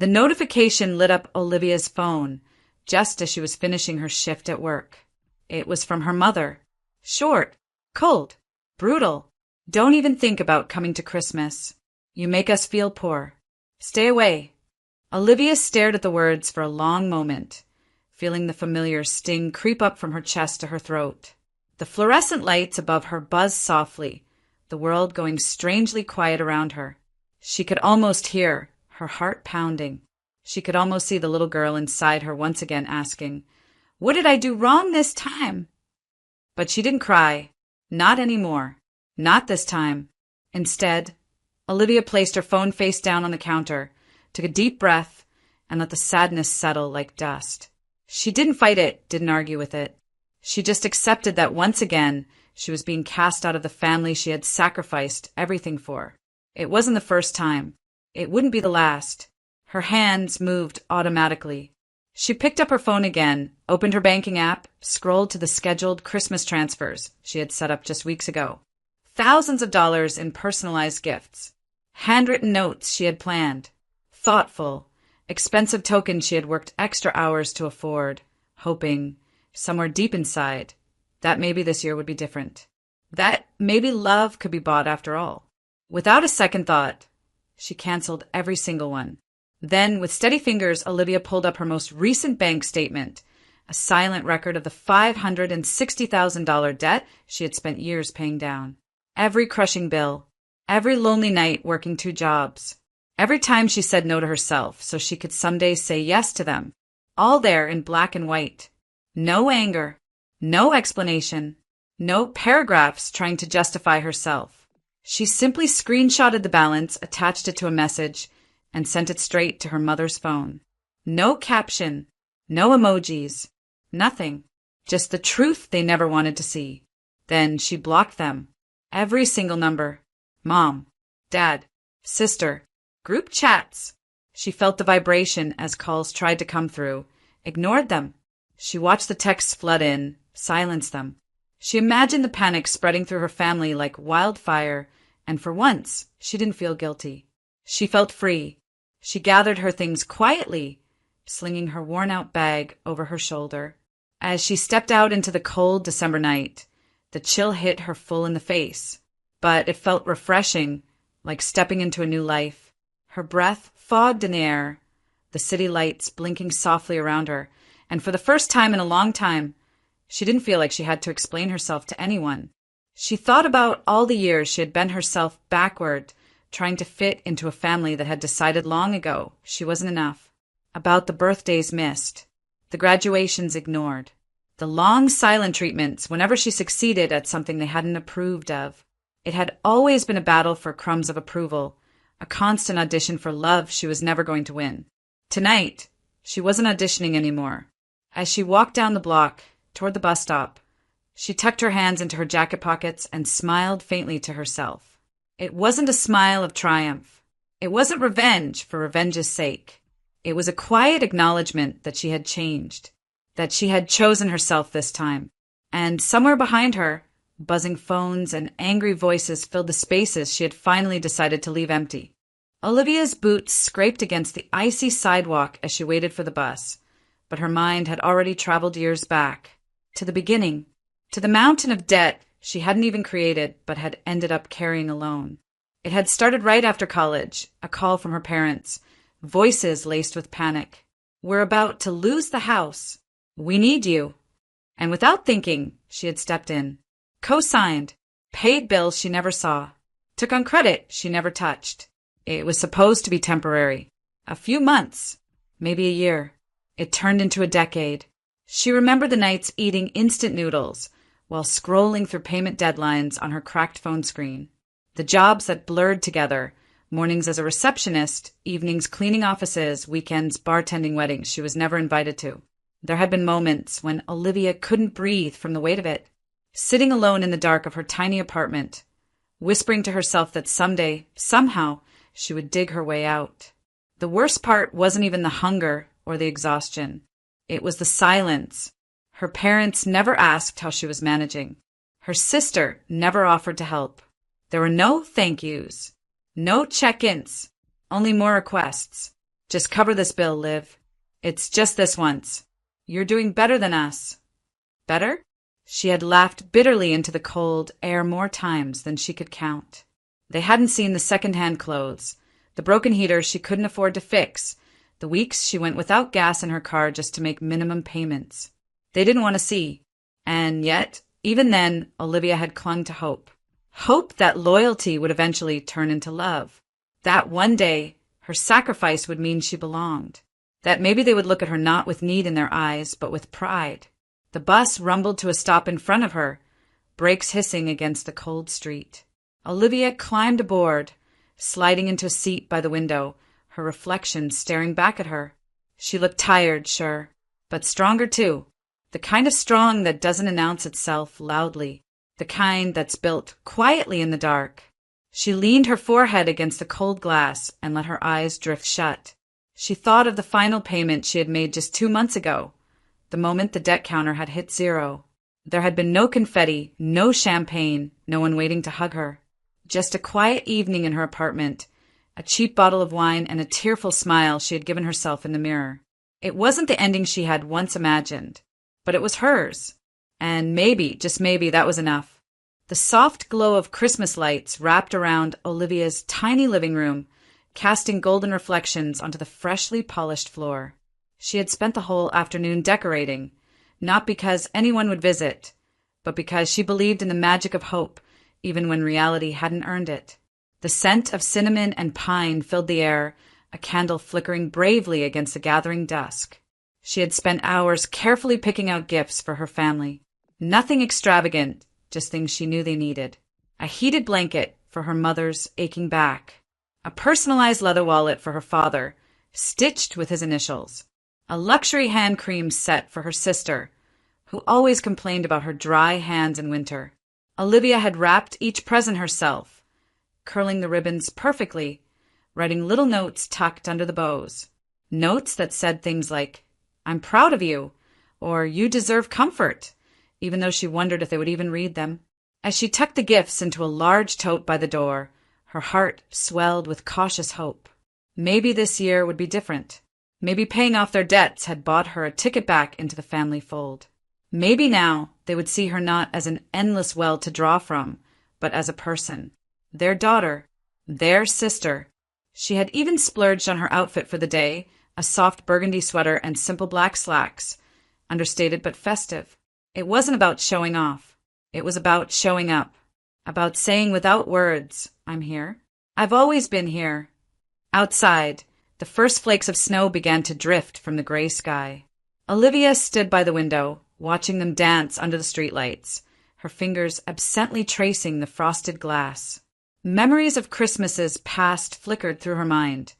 The notification lit up Olivia's phone just as she was finishing her shift at work. It was from her mother. Short, cold, brutal. Don't even think about coming to Christmas. You make us feel poor. Stay away. Olivia stared at the words for a long moment, feeling the familiar sting creep up from her chest to her throat. The fluorescent lights above her buzzed softly, the world going strangely quiet around her. She could almost hear her heart pounding. She could almost see the little girl inside her once again asking, "What did I do wrong this time?" But she didn't cry. Not anymore. Not this time. Instead, Olivia placed her phone face down on the counter, took a deep breath, and let the sadness settle like dust. She didn't fight it, didn't argue with it. She just accepted that once again, she was being cast out of the family she had sacrificed everything for. It wasn't the first time. It wouldn't be the last. Her hands moved automatically. She picked up her phone again, opened her banking app, scrolled to the scheduled Christmas transfers she had set up just weeks ago. Thousands of dollars in personalized gifts. Handwritten notes she had planned. Thoughtful, expensive tokens she had worked extra hours to afford, hoping, somewhere deep inside, that maybe this year would be different. That maybe love could be bought after all. Without a second thought, she canceled every single one. Then, with steady fingers, Olivia pulled up her most recent bank statement, a silent record of the $560,000 debt she had spent years paying down. Every crushing bill, every lonely night working 2 jobs, every time she said no to herself so she could someday say yes to them, all there in black and white. No anger, no explanation, no paragraphs trying to justify herself. She simply screenshotted the balance, attached it to a message, and sent it straight to her mother's phone. No caption, no emojis, nothing. Just the truth they never wanted to see. Then she blocked them. Every single number. Mom, Dad, sister, group chats. She felt the vibration as calls tried to come through, ignored them. She watched the texts flood in, silenced them. She imagined the panic spreading through her family like wildfire, and for once, she didn't feel guilty. She felt free. She gathered her things quietly, slinging her worn-out bag over her shoulder. As she stepped out into the cold December night, the chill hit her full in the face. But it felt refreshing, like stepping into a new life. Her breath fogged in the air, the city lights blinking softly around her, and for the first time in a long time, she didn't feel like she had to explain herself to anyone. She thought about all the years she had bent herself backward, trying to fit into a family that had decided long ago she wasn't enough. About the birthdays missed, the graduations ignored, the long silent treatments whenever she succeeded at something they hadn't approved of. It had always been a battle for crumbs of approval, a constant audition for love she was never going to win. Tonight, she wasn't auditioning anymore. As she walked down the block toward the bus stop, she tucked her hands into her jacket pockets and smiled faintly to herself. It wasn't a smile of triumph. It wasn't revenge for revenge's sake. It was a quiet acknowledgement that she had changed, that she had chosen herself this time. And somewhere behind her, buzzing phones and angry voices filled the spaces she had finally decided to leave empty. Olivia's boots scraped against the icy sidewalk as she waited for the bus, but her mind had already traveled years back, to the beginning, to the mountain of debt she hadn't even created but had ended up carrying alone. It had started right after college, a call from her parents, voices laced with panic. "We're about to lose the house. We need you." And without thinking, she had stepped in, co-signed, paid bills she never saw, took on credit she never touched. It was supposed to be temporary. A few months, maybe a year. It turned into a decade. She remembered the nights eating instant noodles while scrolling through payment deadlines on her cracked phone screen. The jobs that blurred together, mornings as a receptionist, evenings cleaning offices, weekends bartending weddings she was never invited to. There had been moments when Olivia couldn't breathe from the weight of it, sitting alone in the dark of her tiny apartment, whispering to herself that someday, somehow, she would dig her way out. The worst part wasn't even the hunger or the exhaustion. It was the silence. Her parents never asked how she was managing. Her sister never offered to help. There were no thank yous, no check-ins, only more requests. Just cover this bill, Liv. It's just this once. You're doing better than us. Better? She had laughed bitterly into the cold air more times than she could count. They hadn't seen the second-hand clothes, the broken heater she couldn't afford to fix, the weeks she went without gas in her car just to make minimum payments. They didn't want to see. And yet, even then, Olivia had clung to hope. Hope that loyalty would eventually turn into love. That one day, her sacrifice would mean she belonged. That maybe they would look at her not with need in their eyes, but with pride. The bus rumbled to a stop in front of her, brakes hissing against the cold street. Olivia climbed aboard, sliding into a seat by the window, her reflection staring back at her. She looked tired, sure, but stronger too. The kind of strong that doesn't announce itself loudly. The kind that's built quietly in the dark. She leaned her forehead against the cold glass and let her eyes drift shut. She thought of the final payment she had made just 2 months ago, the moment the debt counter had hit 0. There had been no confetti, no champagne, no one waiting to hug her. Just a quiet evening in her apartment, a cheap bottle of wine and a tearful smile she had given herself in the mirror. It wasn't the ending she had once imagined, but it was hers. And maybe, just maybe, that was enough. The soft glow of Christmas lights wrapped around Olivia's tiny living room, casting golden reflections onto the freshly polished floor. She had spent the whole afternoon decorating, not because anyone would visit, but because she believed in the magic of hope, even when reality hadn't earned it. The scent of cinnamon and pine filled the air, a candle flickering bravely against the gathering dusk. She had spent hours carefully picking out gifts for her family. Nothing extravagant, just things she knew they needed. A heated blanket for her mother's aching back. A personalized leather wallet for her father, stitched with his initials. A luxury hand cream set for her sister, who always complained about her dry hands in winter. Olivia had wrapped each present herself, curling the ribbons perfectly, writing little notes tucked under the bows. Notes that said things like, "I'm proud of you," or "You deserve comfort," even though she wondered if they would even read them. As she tucked the gifts into a large tote by the door, her heart swelled with cautious hope. Maybe this year would be different. Maybe paying off their debts had bought her a ticket back into the family fold. Maybe now they would see her not as an endless well to draw from, but as a person. Their daughter. Their sister. She had even splurged on her outfit for the day, a soft burgundy sweater and simple black slacks, understated but festive. It wasn't about showing off. It was about showing up. About saying without words, "I'm here. I've always been here." Outside, the first flakes of snow began to drift from the gray sky. Olivia stood by the window, watching them dance under the streetlights, her fingers absently tracing the frosted glass. Memories of Christmases past flickered through her mind,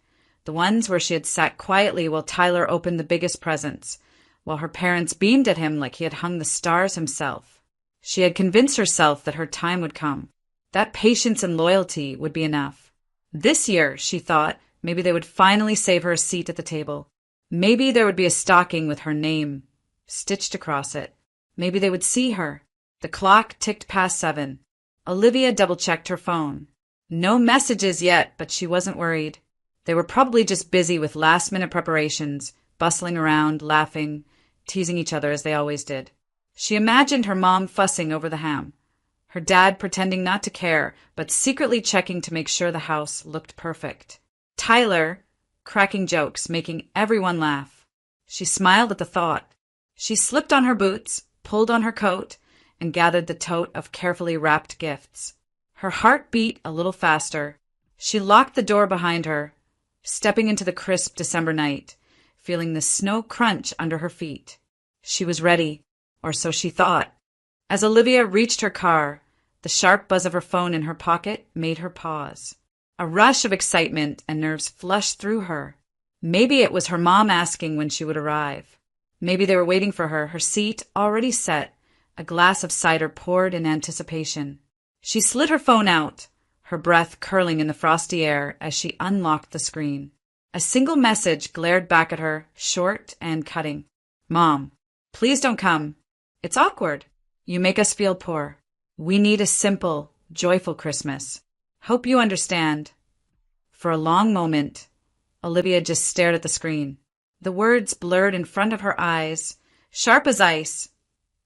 the ones where she had sat quietly while Tyler opened the biggest presents, while her parents beamed at him like he had hung the stars himself. She had convinced herself that her time would come, that patience and loyalty would be enough. This year, she thought, maybe they would finally save her a seat at the table. Maybe there would be a stocking with her name stitched across it. Maybe they would see her. The clock ticked past 7. Olivia double-checked her phone. No messages yet, but she wasn't worried. They were probably just busy with last-minute preparations, bustling around, laughing, teasing each other as they always did. She imagined her mom fussing over the ham, her dad pretending not to care, but secretly checking to make sure the house looked perfect. Tyler, cracking jokes, making everyone laugh. She smiled at the thought. She slipped on her boots, pulled on her coat, and gathered the tote of carefully wrapped gifts. Her heart beat a little faster. She locked the door behind her, stepping into the crisp December night, feeling the snow crunch under her feet. She was ready, or so she thought. As Olivia reached her car, the sharp buzz of her phone in her pocket made her pause. A rush of excitement and nerves flushed through her. Maybe it was her mom asking when she would arrive. Maybe they were waiting for her, her seat already set, a glass of cider poured in anticipation. She slid her phone out, her breath curling in the frosty air as she unlocked the screen. A single message glared back at her, short and cutting. "Mom, please don't come. It's awkward. You make us feel poor. We need a simple, joyful Christmas. Hope you understand." For a long moment, Olivia just stared at the screen. The words blurred in front of her eyes, sharp as ice,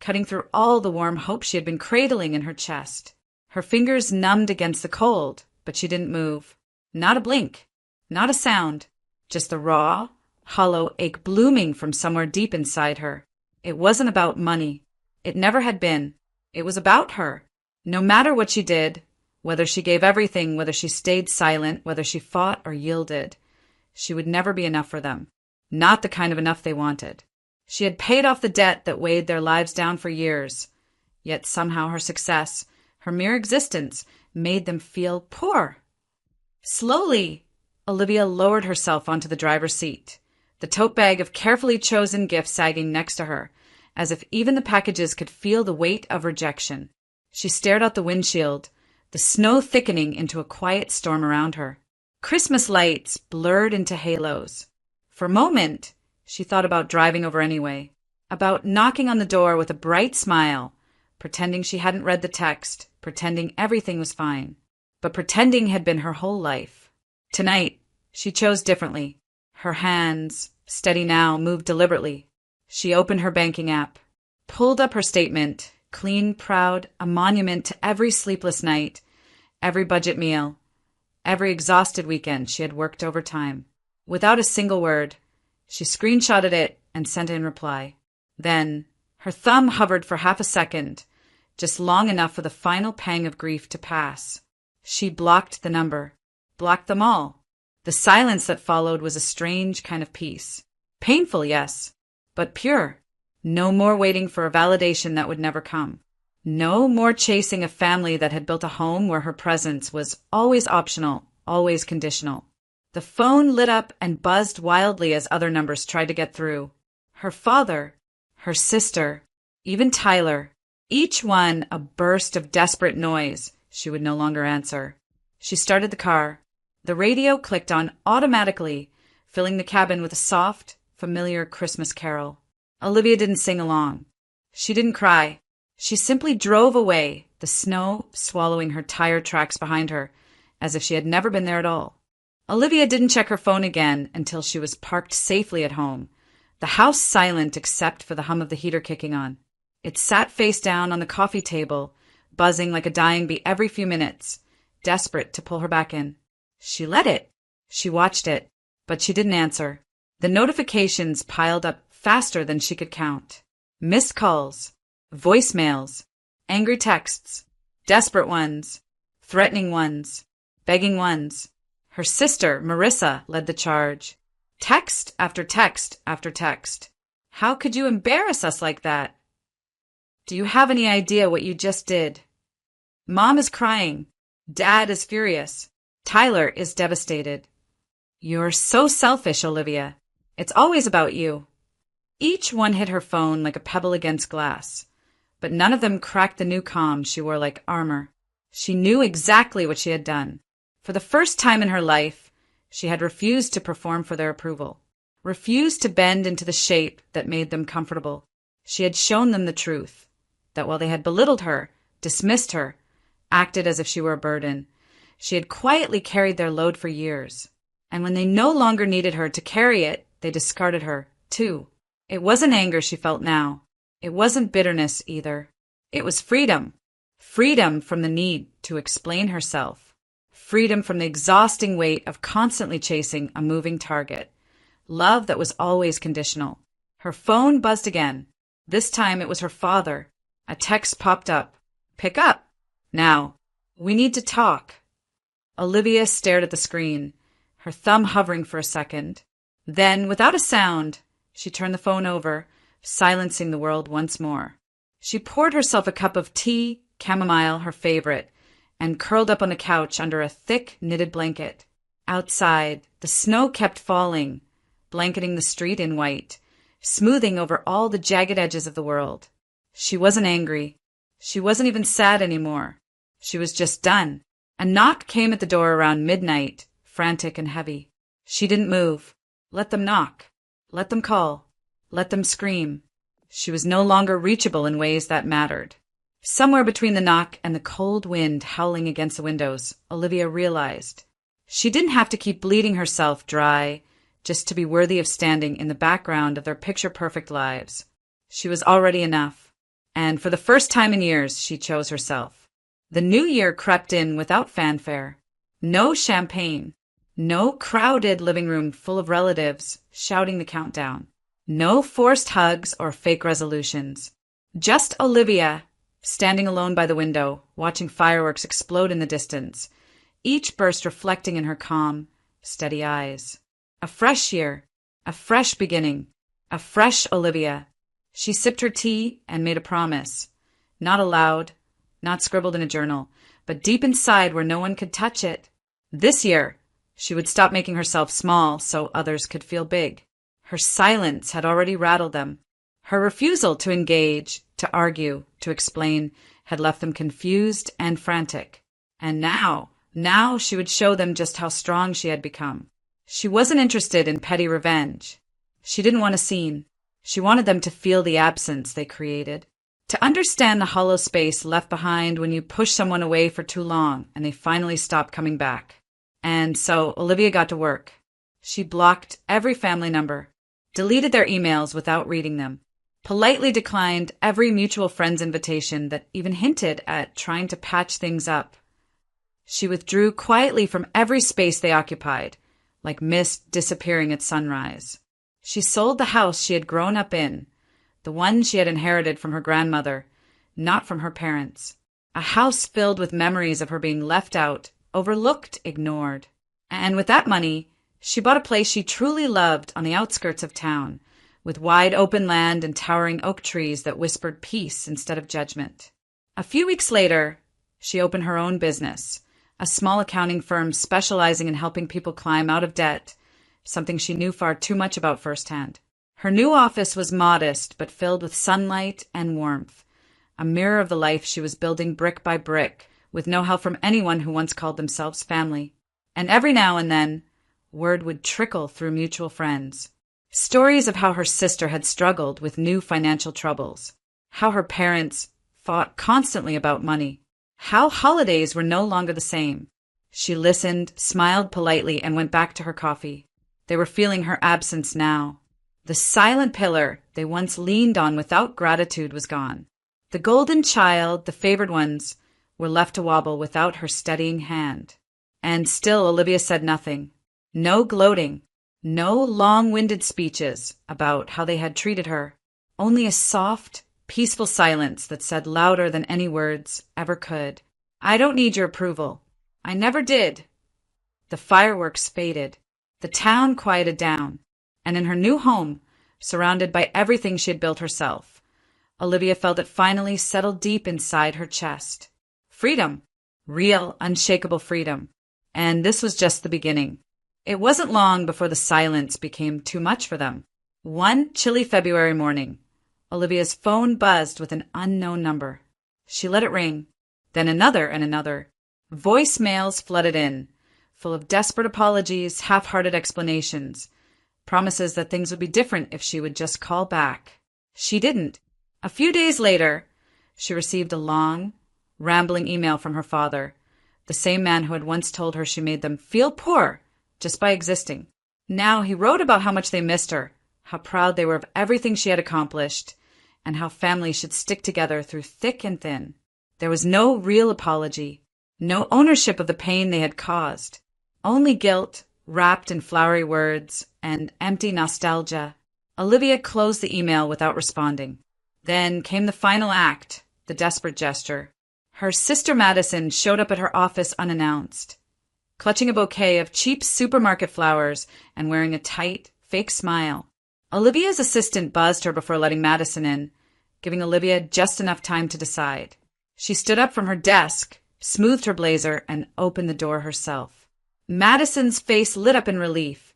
cutting through all the warm hope she had been cradling in her chest. Her fingers numbed against the cold, but she didn't move. Not a blink, not a sound, just the raw, hollow ache blooming from somewhere deep inside her. It wasn't about money. It never had been. It was about her. No matter what she did, whether she gave everything, whether she stayed silent, whether she fought or yielded, she would never be enough for them. Not the kind of enough they wanted. She had paid off the debt that weighed their lives down for years. Yet somehow her success, her mere existence, made them feel poor. Slowly, Olivia lowered herself onto the driver's seat, the tote bag of carefully chosen gifts sagging next to her, as if even the packages could feel the weight of rejection. She stared out the windshield, the snow thickening into a quiet storm around her. Christmas lights blurred into halos. For a moment, she thought about driving over anyway, about knocking on the door with a bright smile, pretending she hadn't read the text, pretending everything was fine. But pretending had been her whole life. Tonight, she chose differently. Her hands, steady now, moved deliberately. She opened her banking app, pulled up her statement, clean, proud, a monument to every sleepless night, every budget meal, every exhausted weekend she had worked overtime. Without a single word, she screenshotted it and sent in reply. Then, her thumb hovered for half a second, just long enough for the final pang of grief to pass. She blocked the number, blocked them all. The silence that followed was a strange kind of peace. Painful, yes, but pure. No more waiting for a validation that would never come. No more chasing a family that had built a home where her presence was always optional, always conditional. The phone lit up and buzzed wildly as other numbers tried to get through. Her father, her sister, even Tyler, each one a burst of desperate noise. She would no longer answer. She started the car. The radio clicked on automatically, filling the cabin with a soft, familiar Christmas carol. Olivia didn't sing along. She didn't cry. She simply drove away, the snow swallowing her tire tracks behind her, as if she had never been there at all. Olivia didn't check her phone again until she was parked safely at home, the house silent except for the hum of the heater kicking on. It sat face down on the coffee table, buzzing like a dying bee every few minutes, desperate to pull her back in. She let it. She watched it, but she didn't answer. The notifications piled up faster than she could count. Missed calls, voicemails, angry texts, desperate ones, threatening ones, begging ones. Her sister, Marissa, led the charge. Text after text after text. How could you embarrass us like that? Do you have any idea what you just did? Mom is crying. Dad is furious. Tyler is devastated. You're so selfish, Olivia. It's always about you. Each one hit her phone like a pebble against glass, but none of them cracked the new calm she wore like armor. She knew exactly what she had done. For the first time in her life, she had refused to perform for their approval, refused to bend into the shape that made them comfortable. She had shown them the truth, that while they had belittled her, dismissed her, acted as if she were a burden, she had quietly carried their load for years. And when they no longer needed her to carry it, they discarded her, too. It wasn't anger she felt now. It wasn't bitterness either. It was freedom. Freedom from the need to explain herself. Freedom from the exhausting weight of constantly chasing a moving target. Love that was always conditional. Her phone buzzed again. This time it was her father. A text popped up. Pick up. Now. We need to talk. Olivia stared at the screen, her thumb hovering for a second. Then, without a sound, she turned the phone over, silencing the world once more. She poured herself a cup of tea, chamomile, her favorite, and curled up on the couch under a thick, knitted blanket. Outside, the snow kept falling, blanketing the street in white, smoothing over all the jagged edges of the world. She wasn't angry. She wasn't even sad anymore. She was just done. A knock came at the door around midnight, frantic and heavy. She didn't move. Let them knock. Let them call. Let them scream. She was no longer reachable in ways that mattered. Somewhere between the knock and the cold wind howling against the windows, Olivia realized She didn't have to keep bleeding herself dry just to be worthy of standing in the background of their picture-perfect lives. She was already enough. And for the first time in years, she chose herself. The new year crept in without fanfare. No champagne. No crowded living room full of relatives shouting the countdown. No forced hugs or fake resolutions. Just Olivia, standing alone by the window, watching fireworks explode in the distance, each burst reflecting in her calm, steady eyes. A fresh year, a fresh beginning, a fresh Olivia. She sipped her tea and made a promise. Not aloud, not scribbled in a journal, but deep inside where no one could touch it. This year, she would stop making herself small so others could feel big. Her silence had already rattled them. Her refusal to engage, to argue, to explain, had left them confused and frantic. And now she would show them just how strong she had become. She wasn't interested in petty revenge. She didn't want a scene. She wanted them to feel the absence they created. To understand the hollow space left behind when you push someone away for too long and they finally stop coming back. And so Olivia got to work. She blocked every family number, deleted their emails without reading them, politely declined every mutual friend's invitation that even hinted at trying to patch things up. She withdrew quietly from every space they occupied, like mist disappearing at sunrise. She sold the house she had grown up in, the one she had inherited from her grandmother, not from her parents. A house filled with memories of her being left out, overlooked, ignored. And with that money, she bought a place she truly loved on the outskirts of town, with wide open land and towering oak trees that whispered peace instead of judgment. A few weeks later, she opened her own business, a small accounting firm specializing in helping people climb out of debt, something she knew far too much about firsthand. Her new office was modest but filled with sunlight and warmth, a mirror of the life she was building brick by brick, with no help from anyone who once called themselves family. And every now and then, word would trickle through mutual friends. Stories of how her sister had struggled with new financial troubles, how her parents fought constantly about money, how holidays were no longer the same. She listened, smiled politely, and went back to her coffee. They were feeling her absence now. The silent pillar they once leaned on without gratitude was gone. The golden child, the favored ones, were left to wobble without her steadying hand. And still Olivia said nothing. No gloating, no long-winded speeches about how they had treated her. Only a soft, peaceful silence that said louder than any words ever could, "I don't need your approval. I never did." The fireworks faded. The town quieted down. And in her new home, surrounded by everything she had built herself, Olivia felt it finally settled deep inside her chest. Freedom. Real, unshakable freedom. And this was just the beginning. It wasn't long before the silence became too much for them. One chilly February morning, Olivia's phone buzzed with an unknown number. She let it ring, then another and another. Voicemails flooded in, full of desperate apologies, half-hearted explanations, promises that things would be different if she would just call back. She didn't. A few days later, she received a long, rambling email from her father, the same man who had once told her she made them feel poor just by existing. Now he wrote about how much they missed her, how proud they were of everything she had accomplished, and how families should stick together through thick and thin. There was no real apology, no ownership of the pain they had caused, only guilt wrapped in flowery words and empty nostalgia. Olivia closed the email without responding. Then came the final act, the desperate gesture. Her sister Madison showed up at her office unannounced, clutching a bouquet of cheap supermarket flowers and wearing a tight, fake smile. Olivia's assistant buzzed her before letting Madison in, giving Olivia just enough time to decide. She stood up from her desk, smoothed her blazer, and opened the door herself. Madison's face lit up in relief,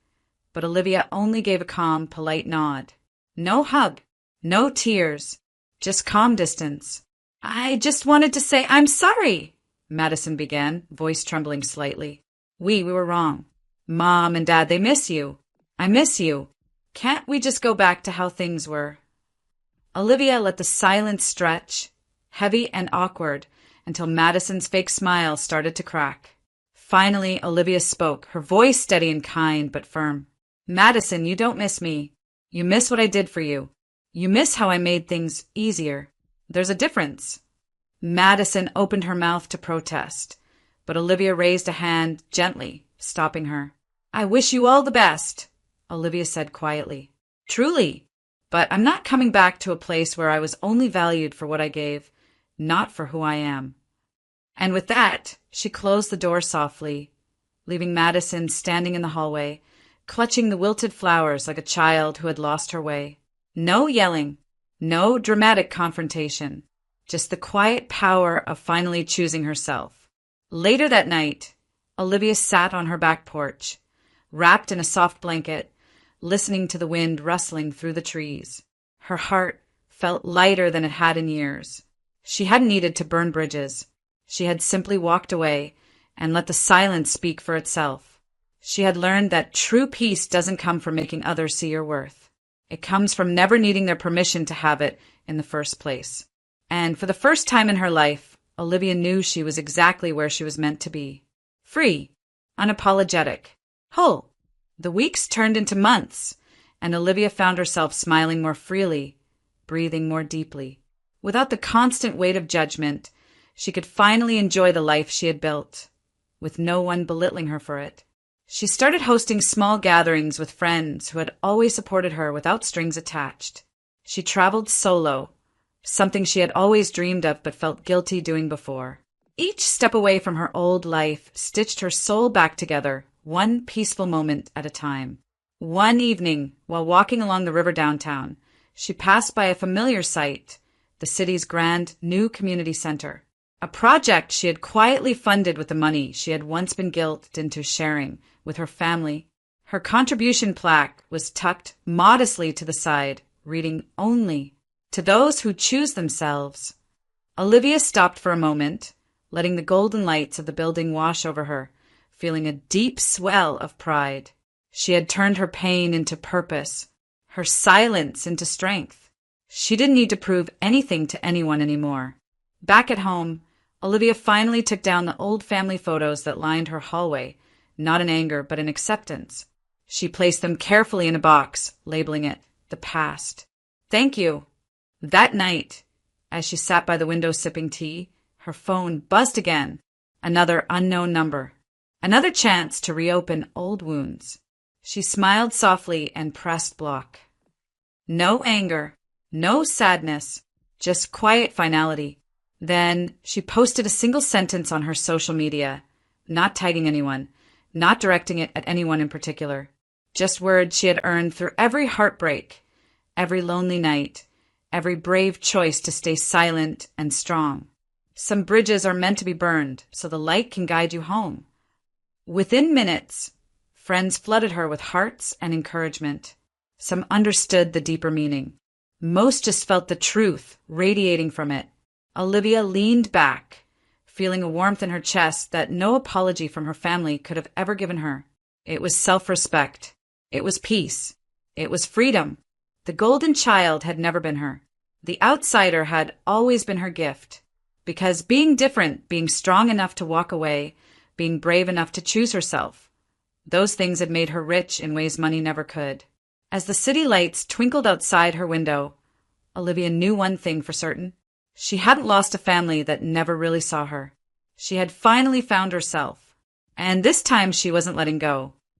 but Olivia only gave a calm, polite nod. No hug, no tears, just calm distance. "I just wanted to say I'm sorry," Madison began, voice trembling slightly. We were wrong. Mom and Dad, they miss you. I miss you. Can't we just go back to how things were?" Olivia let the silence stretch, heavy and awkward, until Madison's fake smile started to crack. Finally, Olivia spoke, her voice steady and kind but firm. Madison, you don't miss me. You miss what I did for you. You miss how I made things easier. There's a difference. Madison opened her mouth to protest, but Olivia raised a hand gently, stopping her. I wish you all the best, Olivia said quietly. Truly, but I'm not coming back to a place where I was only valued for what I gave, not for who I am. And with that, she closed the door softly, leaving Madison standing in the hallway, clutching the wilted flowers like a child who had lost her way. No yelling, no dramatic confrontation, just the quiet power of finally choosing herself. Later that night, Olivia sat on her back porch, wrapped in a soft blanket, listening to the wind rustling through the trees. Her heart felt lighter than it had in years. She hadn't needed to burn bridges. She had simply walked away and let the silence speak for itself. She had learned that true peace doesn't come from making others see your worth. It comes from never needing their permission to have it in the first place. And for the first time in her life, Olivia knew she was exactly where she was meant to be. Free, unapologetic, whole. The weeks turned into months, and Olivia found herself smiling more freely, breathing more deeply. Without the constant weight of judgment, she could finally enjoy the life she had built, with no one belittling her for it. She started hosting small gatherings with friends who had always supported her without strings attached. She traveled solo, something she had always dreamed of but felt guilty doing before. Each step away from her old life stitched her soul back together, one peaceful moment at a time. One evening, while walking along the river downtown, she passed by a familiar sight, the city's grand new community center. A project she had quietly funded with the money she had once been guilted into sharing with her family. Her contribution plaque was tucked modestly to the side, reading only, "To those who choose themselves." Olivia stopped for a moment, letting the golden lights of the building wash over her, feeling a deep swell of pride. She had turned her pain into purpose, her silence into strength. She didn't need to prove anything to anyone anymore. Back at home, Olivia finally took down the old family photos that lined her hallway, not in anger but in acceptance. She placed them carefully in a box, labeling it the past. Thank you. That night, as she sat by the window sipping tea, her phone buzzed again. Another unknown number. Another chance to reopen old wounds. She smiled softly and pressed block. No anger, no sadness, just quiet finality. Then she posted a single sentence on her social media, not tagging anyone, not directing it at anyone in particular. Just words she had earned through every heartbreak, every lonely night, every brave choice to stay silent and strong. Some bridges are meant to be burned so the light can guide you home. Within minutes, friends flooded her with hearts and encouragement. Some understood the deeper meaning. Most just felt the truth radiating from it. Olivia leaned back, feeling a warmth in her chest that no apology from her family could have ever given her. It was self-respect. It was peace. It was freedom. The golden child had never been her. The outsider had always been her gift. Because being different, being strong enough to walk away, being brave enough to choose herself, those things had made her rich in ways money never could. As the city lights twinkled outside her window, Olivia knew one thing for certain. She hadn't lost a family that never really saw her. She had finally found herself. And this time she wasn't letting go.